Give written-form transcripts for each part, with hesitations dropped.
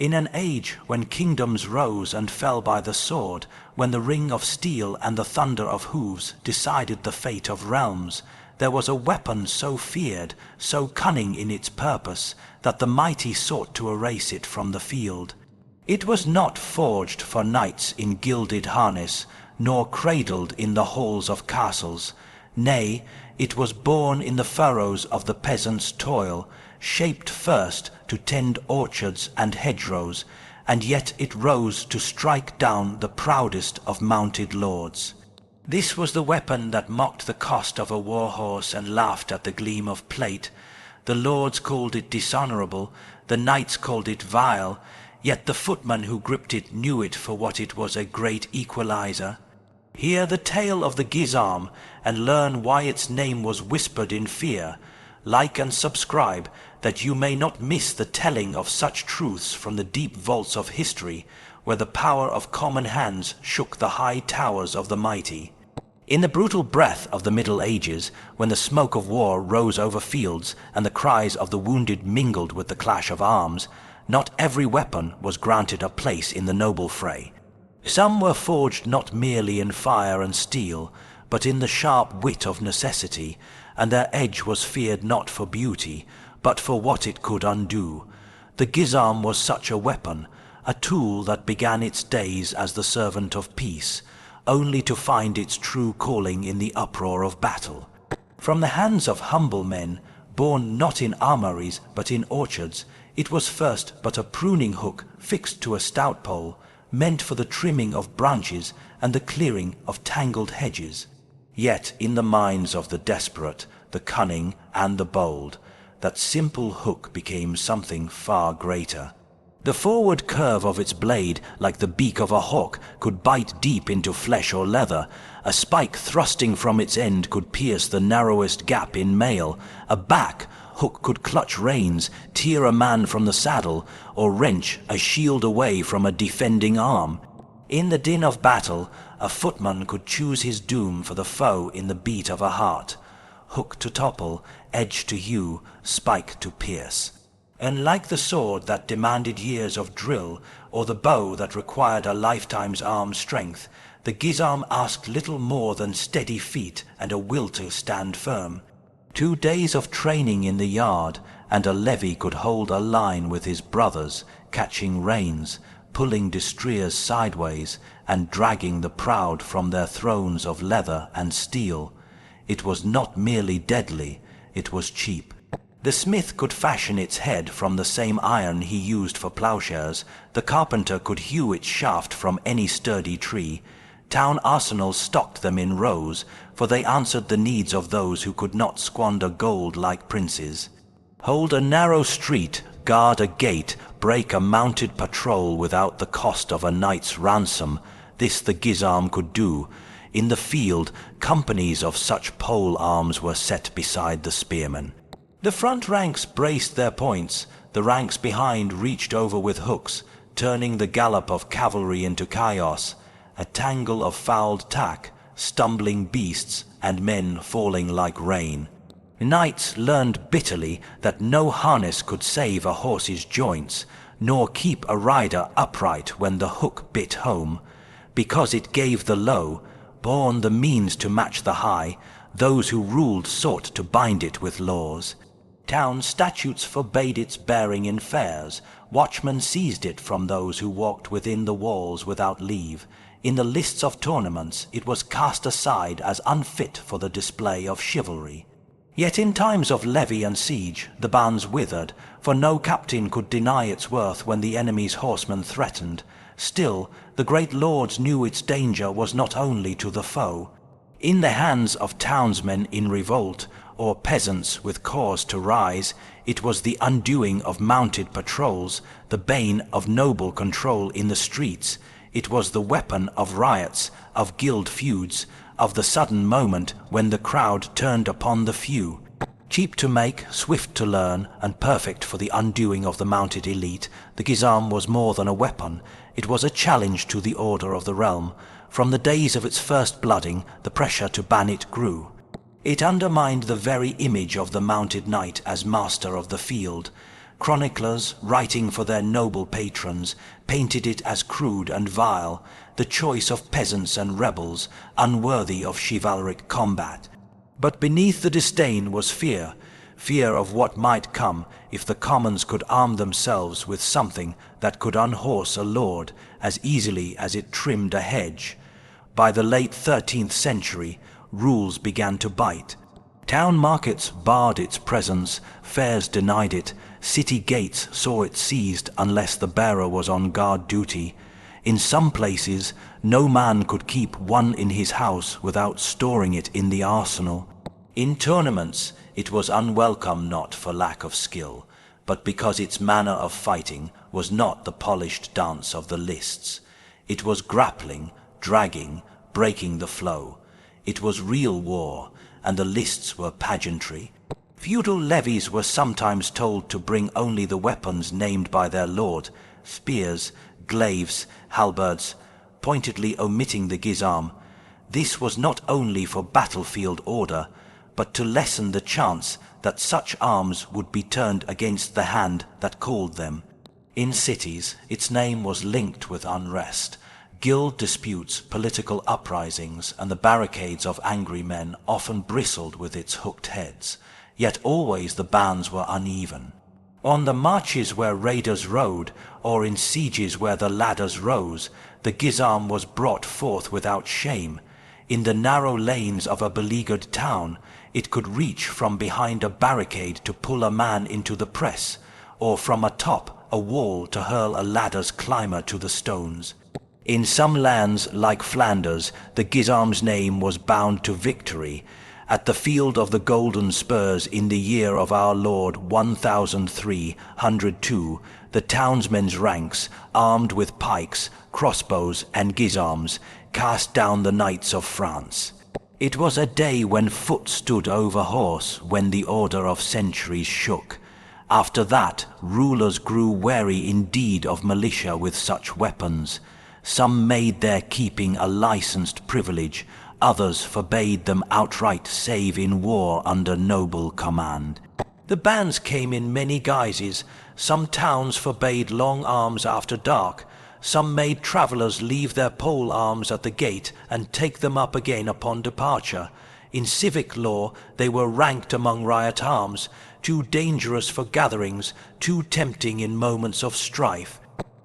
In an age when kingdoms rose and fell by the sword, when the ring of steel and the thunder of hooves decided the fate of realms, there was a weapon so feared, so cunning in its purpose, that the mighty sought to erase it from the field. It was not forged for knights in gilded harness, nor cradled in the halls of castles. Nay, it was born in the furrows of the peasant's toil, shaped first to tend orchards and hedgerows, and yet it rose to strike down the proudest of mounted lords. This was the weapon that mocked the cost of a war horse and laughed at the gleam of plate. The lords called it dishonourable, the knights called it vile, yet the footman who gripped it knew it for what it was, a great equaliser. Hear the tale of the Gizarm, and learn why its name was whispered in fear. Like and subscribe, that you may not miss the telling of such truths from the deep vaults of history, where the power of common hands shook the high towers of the mighty. In the brutal breath of the Middle Ages, when the smoke of war rose over fields, and the cries of the wounded mingled with the clash of arms, not every weapon was granted a place in the noble fray. Some were forged not merely in fire and steel, but in the sharp wit of necessity, and their edge was feared not for beauty, but for what it could undo. The Gizarm was such a weapon, a tool that began its days as the servant of peace, only to find its true calling in the uproar of battle. From the hands of humble men, born not in armories but in orchards, it was first but a pruning hook fixed to a stout pole, meant for the trimming of branches and the clearing of tangled hedges. Yet in the minds of the desperate, the cunning, and the bold, that simple hook became something far greater. The forward curve of its blade, like the beak of a hawk, could bite deep into flesh or leather. A spike thrusting from its end could pierce the narrowest gap in mail. A back hook could clutch reins, tear a man from the saddle, or wrench a shield away from a defending arm. In the din of battle, a footman could choose his doom for the foe in the beat of a heart. Hook to topple, edge to hew, spike to pierce. And like the sword that demanded years of drill, or the bow that required a lifetime's arm strength, the Gizarm asked little more than steady feet and a will to stand firm. 2 days of training in the yard, and a levy could hold a line with his brothers, catching reins, pulling destriers sideways, and dragging the proud from their thrones of leather and steel. It was not merely deadly, it was cheap. The smith could fashion its head from the same iron he used for ploughshares. The carpenter could hew its shaft from any sturdy tree. Town arsenals stocked them in rows, for they answered the needs of those who could not squander gold like princes. Hold a narrow street, guard a gate, break a mounted patrol without the cost of a knight's ransom. This the Gizarm could do. In the field, companies of such pole arms were set beside the spearmen. The front ranks braced their points, the ranks behind reached over with hooks, turning the gallop of cavalry into chaos, a tangle of fouled tack, stumbling beasts, and men falling like rain. Knights learned bitterly that no harness could save a horse's joints, nor keep a rider upright when the hook bit home. Because it gave the low, born the means to match the high, those who ruled sought to bind it with laws. Town statutes forbade its bearing in fairs. Watchmen seized it from those who walked within the walls without leave. In the lists of tournaments it was cast aside as unfit for the display of chivalry. Yet in times of levy and siege the bands withered, for no captain could deny its worth when the enemy's horsemen threatened. Still, the great lords knew its danger was not only to the foe. In the hands of townsmen in revolt, or peasants with cause to rise, it was the undoing of mounted patrols, the bane of noble control in the streets. It was the weapon of riots, of guild feuds, of the sudden moment when the crowd turned upon the few. Cheap to make, swift to learn, and perfect for the undoing of the mounted elite, the Gizarm was more than a weapon. It was a challenge to the order of the realm. From the days of its first blooding, the pressure to ban it grew. It undermined the very image of the mounted knight as master of the field. Chroniclers, writing for their noble patrons, painted it as crude and vile, the choice of peasants and rebels, unworthy of chivalric combat. But beneath the disdain was fear, fear of what might come if the commons could arm themselves with something that could unhorse a lord as easily as it trimmed a hedge. By the late 13th century, rules began to bite. Town markets barred its presence, fairs denied it, city gates saw it seized unless the bearer was on guard duty. In some places, no man could keep one in his house without storing it in the arsenal. In tournaments, it was unwelcome not for lack of skill, but because its manner of fighting was not the polished dance of the lists. It was grappling, dragging, breaking the flow. It was real war, and the lists were pageantry. Feudal levies were sometimes told to bring only the weapons named by their lord, spears, glaives, halberds, pointedly omitting the gizarm. This was not only for battlefield order, but to lessen the chance that such arms would be turned against the hand that called them. In cities, its name was linked with unrest. Guild disputes, political uprisings, and the barricades of angry men often bristled with its hooked heads, yet always the bands were uneven. On the marches where raiders rode, or in sieges where the ladders rose, the gizarm was brought forth without shame. In the narrow lanes of a beleaguered town, it could reach from behind a barricade to pull a man into the press, or from atop a wall to hurl a ladder's climber to the stones. In some lands, like Flanders, the gizarm's name was bound to victory. At the Field of the Golden Spurs in the year of our Lord 1302, the townsmen's ranks, armed with pikes, crossbows, and gizarms, cast down the knights of France. It was a day when foot stood over horse, when the order of centuries shook. After that, rulers grew wary indeed of militia with such weapons. Some made their keeping a licensed privilege, others forbade them outright save in war under noble command. The bands came in many guises. Some towns forbade long arms after dark. Some made travellers leave their pole arms at the gate and take them up again upon departure. In civic law they were ranked among riot arms, too dangerous for gatherings, too tempting in moments of strife.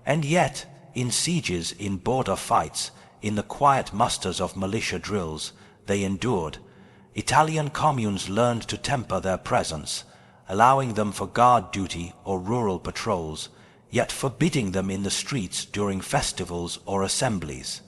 And yet, in sieges, in border fights, in the quiet musters of militia drills, they endured. Italian communes learned to temper their presence, allowing them for guard duty or rural patrols, yet forbidding them in the streets during festivals or assemblies.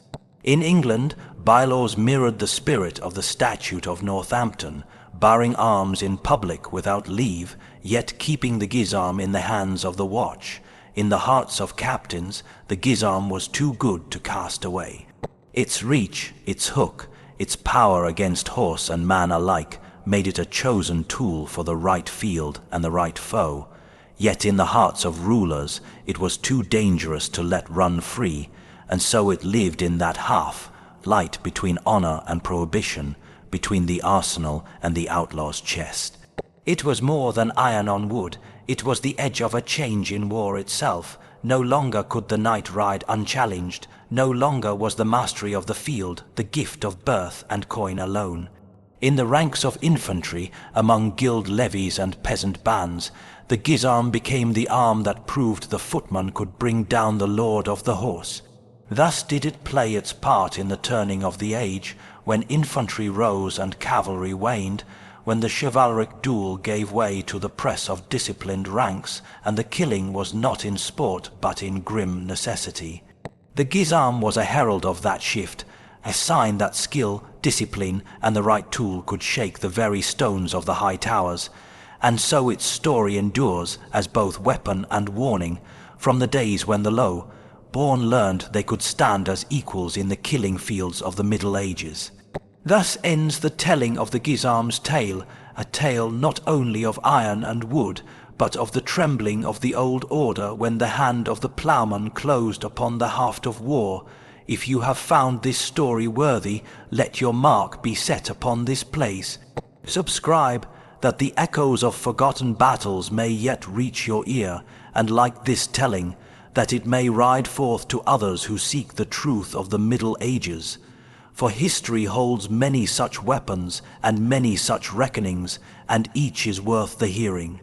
In England, bylaws mirrored the spirit of the Statute of Northampton, barring arms in public without leave, yet keeping the gizarm in the hands of the watch. In the hearts of captains, the gizarm was too good to cast away. Its reach, its hook, its power against horse and man alike made it a chosen tool for the right field and the right foe. Yet in the hearts of rulers it was too dangerous to let run free, and so it lived in that half, light between honor and prohibition, between the arsenal and the outlaw's chest. It was more than iron on wood. It was the edge of a change in war itself. No longer could the knight ride unchallenged. No longer was the mastery of the field the gift of birth and coin alone. In the ranks of infantry, among guild levies and peasant bands, the gizarm became the arm that proved the footman could bring down the lord of the horse. Thus did it play its part in the turning of the age, when infantry rose and cavalry waned, when the chivalric duel gave way to the press of disciplined ranks, and the killing was not in sport but in grim necessity. The gizarm was a herald of that shift, a sign that skill, discipline, and the right tool could shake the very stones of the high towers, and so its story endures as both weapon and warning, from the days when the low born learned they could stand as equals in the killing fields of the Middle Ages. Thus ends the telling of the gizarm's tale, a tale not only of iron and wood, but of the trembling of the old order when the hand of the ploughman closed upon the haft of war. If you have found this story worthy, let your mark be set upon this place. Subscribe, that the echoes of forgotten battles may yet reach your ear, and like this telling, that it may ride forth to others who seek the truth of the Middle Ages. For history holds many such weapons and many such reckonings, and each is worth the hearing.